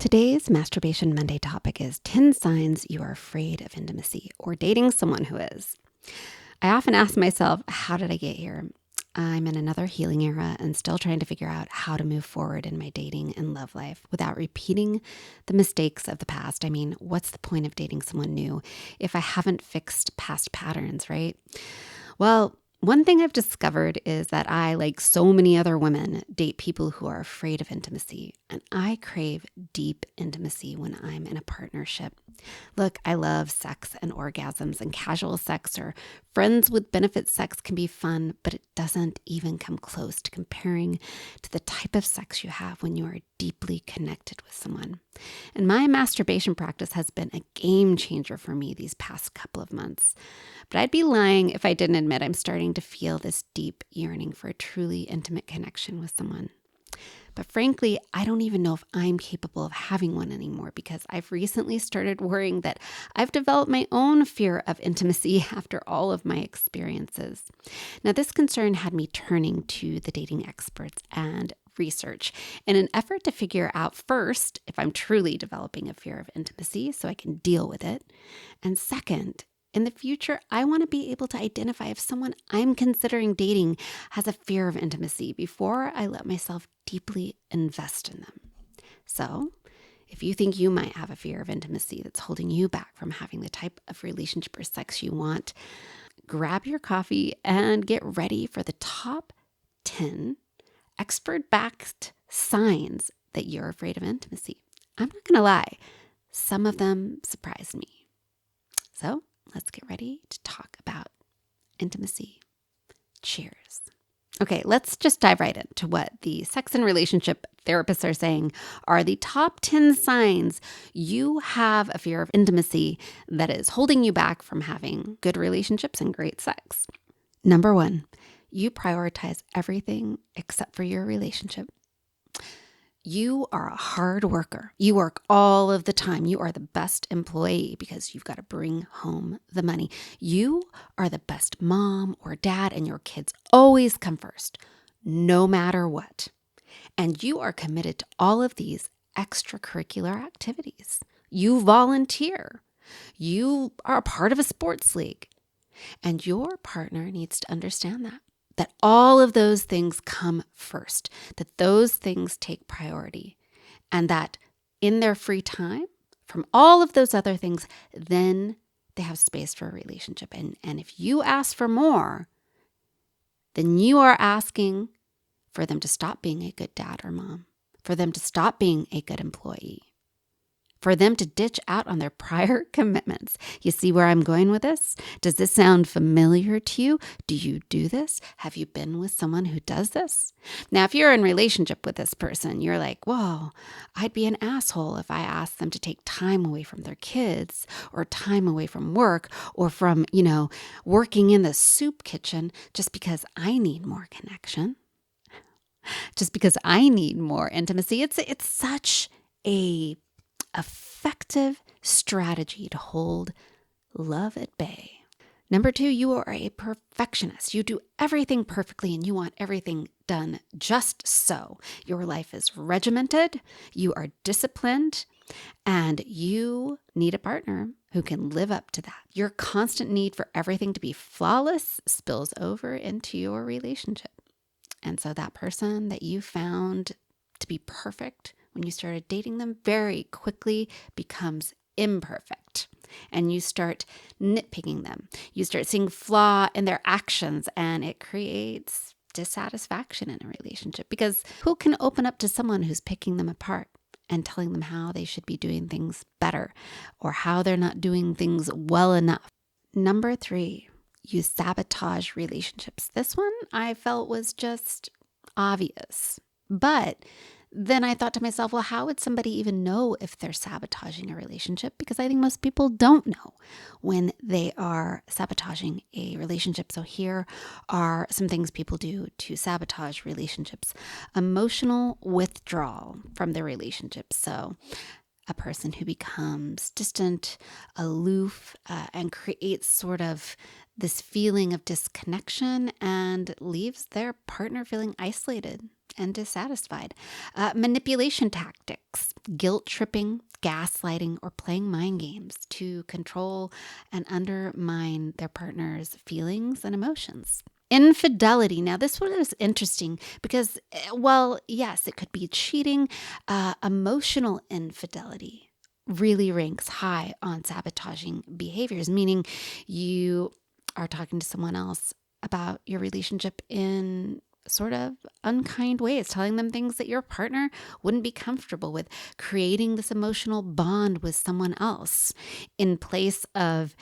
Today's Masturbation Monday topic is 10 signs you are afraid of intimacy or dating someone who is. I often ask myself, how did I get here? I'm in another healing era and still trying to figure out how to move forward in my dating and love life without repeating the mistakes of the past. I mean, what's the point of dating someone new if I haven't fixed past patterns, right? Well, one thing I've discovered is that I, like so many other women, date people who are afraid of intimacy, and I crave deep intimacy when I'm in a partnership. Look, I love sex and orgasms, and casual sex or friends with benefit sex can be fun, but it doesn't even come close to comparing to the type of sex you have when you are deeply connected with someone. And my masturbation practice has been a game changer for me these past couple of months. But I'd be lying if I didn't admit I'm starting to feel this deep yearning for a truly intimate connection with someone. But frankly, I don't even know if I'm capable of having one anymore because I've recently started worrying that I've developed my own fear of intimacy after all of my experiences. Now, this concern had me turning to the dating experts and research in an effort to figure out first if I'm truly developing a fear of intimacy so I can deal with it. And second, in the future, I want to be able to identify if someone I'm considering dating has a fear of intimacy before I let myself deeply invest in them. So, if you think you might have a fear of intimacy that's holding you back from having the type of relationship or sex you want, grab your coffee and get ready for the top 10 expert-backed signs that you're afraid of intimacy. I'm not going to lie, some of them surprised me. So, let's get ready to talk about intimacy. Cheers. Okay, let's just dive right into what the sex and relationship therapists are saying are the top 10 signs you have a fear of intimacy that is holding you back from having good relationships and great sex. Number 1, you prioritize everything except for your relationship. You are a hard worker. You work all of the time. You are the best employee because you've got to bring home the money. You are the best mom or dad, and your kids always come first, no matter what. And you are committed to all of these extracurricular activities. You volunteer. You are a part of a sports league. And your partner needs to understand that all of those things come first, that those things take priority, and that in their free time from all of those other things, then they have space for a relationship. And if you ask for more, then you are asking for them to stop being a good dad or mom, for them to stop being a good employee, for them to ditch out on their prior commitments. You see where I'm going with this? Does this sound familiar to you? Do you do this? Have you been with someone who does this? Now, if you're in relationship with this person, you're like, whoa, I'd be an asshole if I asked them to take time away from their kids or time away from work or from, working in the soup kitchen just because I need more connection, just because I need more intimacy. It's such a effective strategy to hold love at bay. Number 2, you are a perfectionist. You do everything perfectly and you want everything done just so. Your life is regimented, you are disciplined, and you need a partner who can live up to that. Your constant need for everything to be flawless spills over into your relationship. And so that person that you found to be perfect when you started dating them very quickly becomes imperfect. And you start nitpicking them. You start seeing flaw in their actions, and it creates dissatisfaction in a relationship because who can open up to someone who's picking them apart and telling them how they should be doing things better or how they're not doing things well enough? Number 3, you sabotage relationships. This one I felt was just obvious, but then I thought to myself, well, how would somebody even know if they're sabotaging a relationship? Because I think most people don't know when they are sabotaging a relationship. So here are some things people do to sabotage relationships. Emotional withdrawal from the relationship. So a person who becomes distant, aloof, and creates sort of this feeling of disconnection and leaves their partner feeling isolated and dissatisfied. Manipulation tactics, guilt tripping, gaslighting, or playing mind games to control and undermine their partner's feelings and emotions. Infidelity. Now, this one is interesting because, well, yes, it could be cheating. Emotional infidelity really ranks high on sabotaging behaviors, meaning you are talking to someone else about your relationship in sort of unkind ways, telling them things that your partner wouldn't be comfortable with, creating this emotional bond with someone else in place of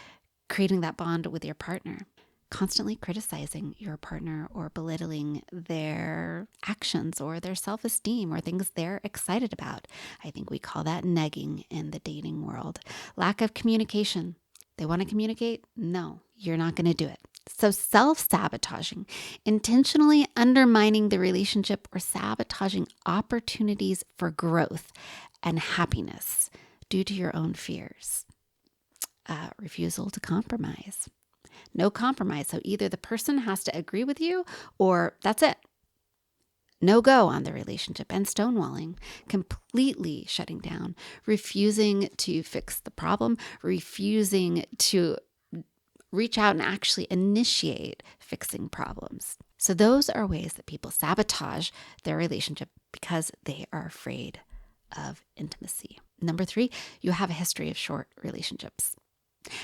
creating that bond with your partner. Constantly criticizing your partner or belittling their actions or their self-esteem or things they're excited about. I think we call that negging in the dating world. Lack of communication. They want to communicate? No, you're not going to do it. So self-sabotaging, intentionally undermining the relationship or sabotaging opportunities for growth and happiness due to your own fears. Refusal to compromise. No compromise. So either the person has to agree with you or that's it. No go on the relationship. And stonewalling, completely shutting down, refusing to fix the problem, refusing to reach out and actually initiate fixing problems. So those are ways that people sabotage their relationship because they are afraid of intimacy. Number 3, you have a history of short relationships.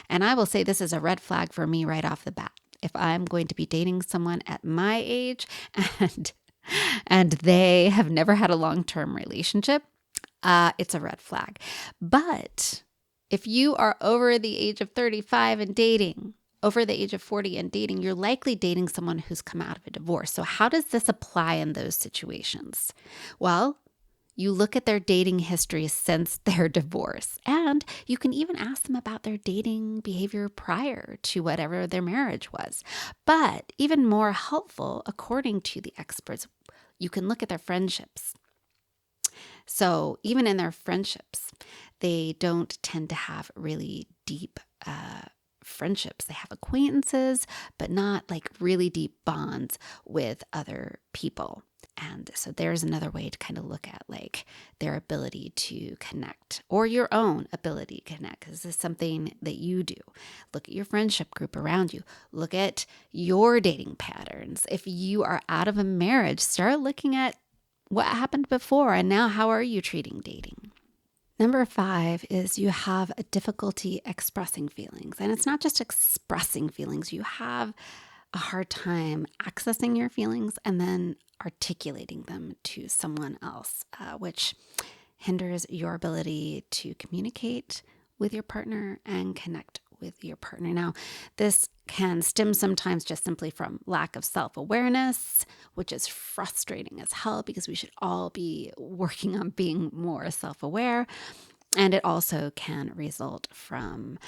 And I will say this is a red flag for me right off the bat. If I'm going to be dating someone at my age and they have never had a long-term relationship, it's a red flag. But if you are over the age of 35 and dating, over the age of 40 and dating, you're likely dating someone who's come out of a divorce. So how does this apply in those situations? Well, you look at their dating history since their divorce, and you can even ask them about their dating behavior prior to whatever their marriage was. But even more helpful, according to the experts, you can look at their friendships. So even in their friendships, they don't tend to have really deep friendships. They have acquaintances, but not like really deep bonds with other people. And so there's another way to kind of look at like their ability to connect or your own ability to connect. This is something that you do. Look at your friendship group around you. Look at your dating patterns. If you are out of a marriage, start looking at what happened before and now how are you treating dating? Number 5 is you have a difficulty expressing feelings. And it's not just expressing feelings. You have a hard time accessing your feelings and then articulating them to someone else, which hinders your ability to communicate with your partner and connect with your partner. Now, this can stem sometimes just simply from lack of self-awareness, which is frustrating as hell because we should all be working on being more self-aware. And it also can result from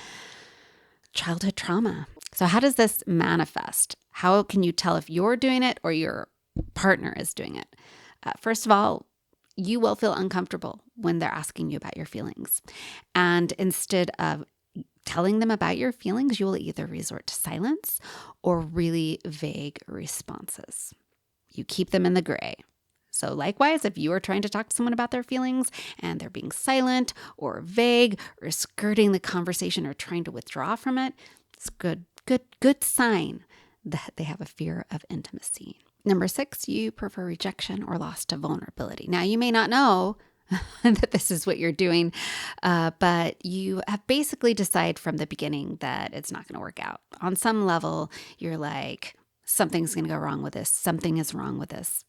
childhood trauma. So how does this manifest? How can you tell if you're doing it or your partner is doing it? First of all, you will feel uncomfortable when they're asking you about your feelings. And instead of telling them about your feelings, you will either resort to silence or really vague responses. You keep them in the gray. So likewise, if you are trying to talk to someone about their feelings and they're being silent or vague or skirting the conversation or trying to withdraw from it, it's a good sign that they have a fear of intimacy. Number 6, you prefer rejection or loss to vulnerability. Now, you may not know that this is what you're doing, but you have basically decided from the beginning that it's not going to work out. On some level, you're like, something's going to go wrong with this. Something is wrong with this.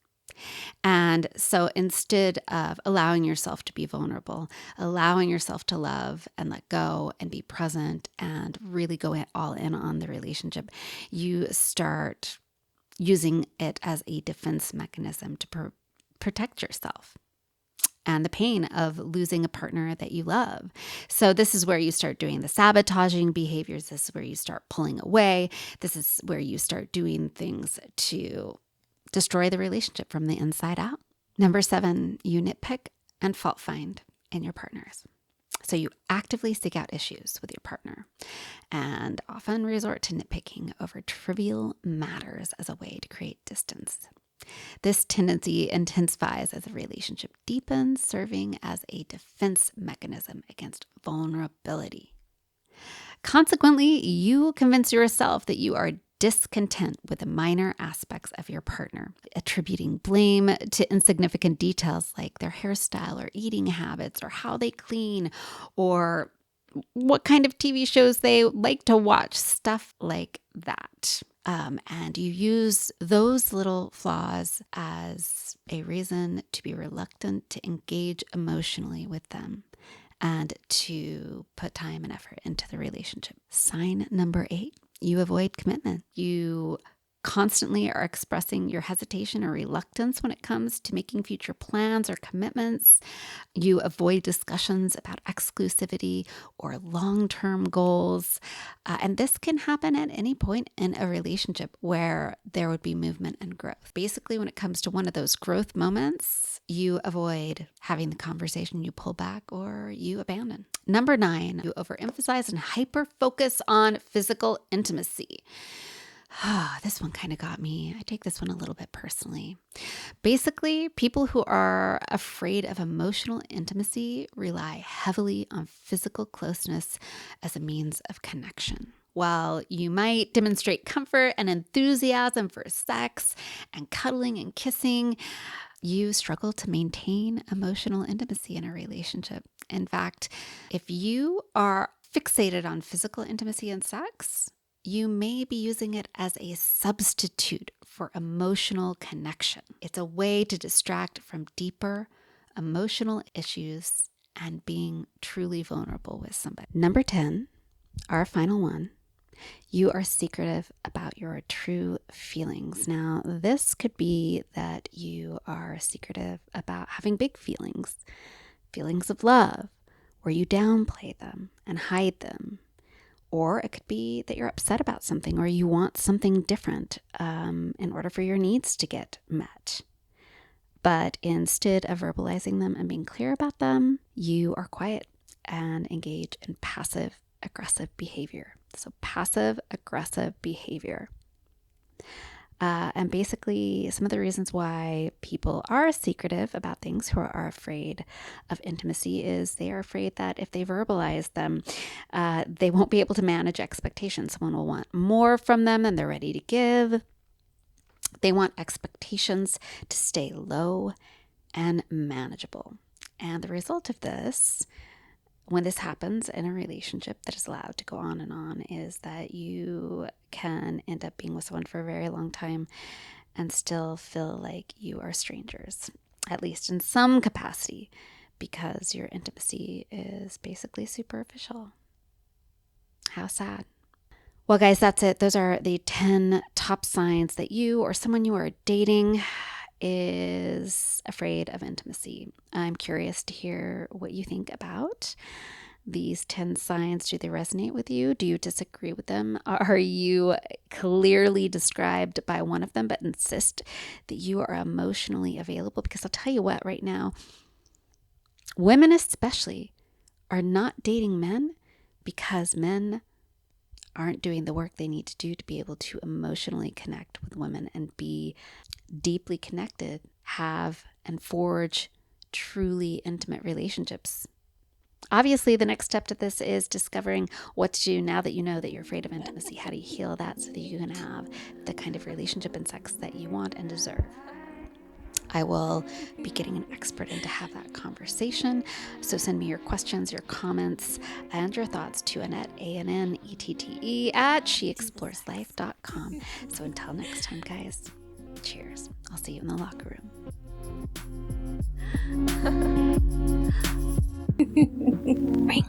And so instead of allowing yourself to be vulnerable, allowing yourself to love and let go and be present and really go all in on the relationship, you start using it as a defense mechanism to protect yourself and the pain of losing a partner that you love. So this is where you start doing the sabotaging behaviors. This is where you start pulling away. This is where you start doing things to destroy the relationship from the inside out. Number 7, you nitpick and fault find in your partners. So you actively seek out issues with your partner and often resort to nitpicking over trivial matters as a way to create distance. This tendency intensifies as the relationship deepens, serving as a defense mechanism against vulnerability. Consequently, you convince yourself that you are discontent with the minor aspects of your partner, attributing blame to insignificant details like their hairstyle or eating habits or how they clean or what kind of TV shows they like to watch, stuff like that. And you use those little flaws as a reason to be reluctant to engage emotionally with them and to put time and effort into the relationship. Sign number 8, you avoid commitment. You constantly are expressing your hesitation or reluctance when it comes to making future plans or commitments. You avoid discussions about exclusivity or long-term goals. And this can happen at any point in a relationship where there would be movement and growth. Basically, when it comes to one of those growth moments, you avoid having the conversation, you pull back or you abandon. Number 9, you overemphasize and hyper-focus on physical intimacy. This one kind of got me. I take this one a little bit personally. Basically, people who are afraid of emotional intimacy rely heavily on physical closeness as a means of connection. While you might demonstrate comfort and enthusiasm for sex and cuddling and kissing, you struggle to maintain emotional intimacy in a relationship. In fact, if you are fixated on physical intimacy and sex, you may be using it as a substitute for emotional connection. It's a way to distract from deeper emotional issues and being truly vulnerable with somebody. Number 10, our final one, you are secretive about your true feelings. Now, this could be that you are secretive about having big feelings of love, where you downplay them and hide them. Or it could be that you're upset about something or you want something different in order for your needs to get met. But instead of verbalizing them and being clear about them, you are quiet and engage in passive-aggressive behavior. So passive-aggressive behavior. And basically, some of the reasons why people are secretive about things, who are afraid of intimacy, is they are afraid that if they verbalize them, they won't be able to manage expectations. Someone will want more from them than they're ready to give. They want expectations to stay low and manageable. And the result of this, when this happens in a relationship that is allowed to go on and on, is that you can end up being with someone for a very long time and still feel like you are strangers, at least in some capacity, because your intimacy is basically superficial. How sad. Well, guys, that's it. Those are the 10 top signs that you or someone you are dating is afraid of intimacy. I'm curious to hear what you think about these 10 signs. Do they resonate with you? Do you disagree with them? Are you clearly described by one of them but insist that you are emotionally available? Because I'll tell you what, right now, women especially are not dating men because men aren't doing the work they need to do to be able to emotionally connect with women and be deeply connected, have and forge truly intimate relationships. Obviously, the next step to this is discovering what to do now that you know that you're afraid of intimacy. How do you heal that so that you can have the kind of relationship and sex that you want and deserve? I will be getting an expert in to have that conversation. So send me your questions, your comments, and your thoughts to Annette, ANNETTE, at sheexploreslife.com. So until next time, guys, cheers. I'll see you in the locker room. Ring.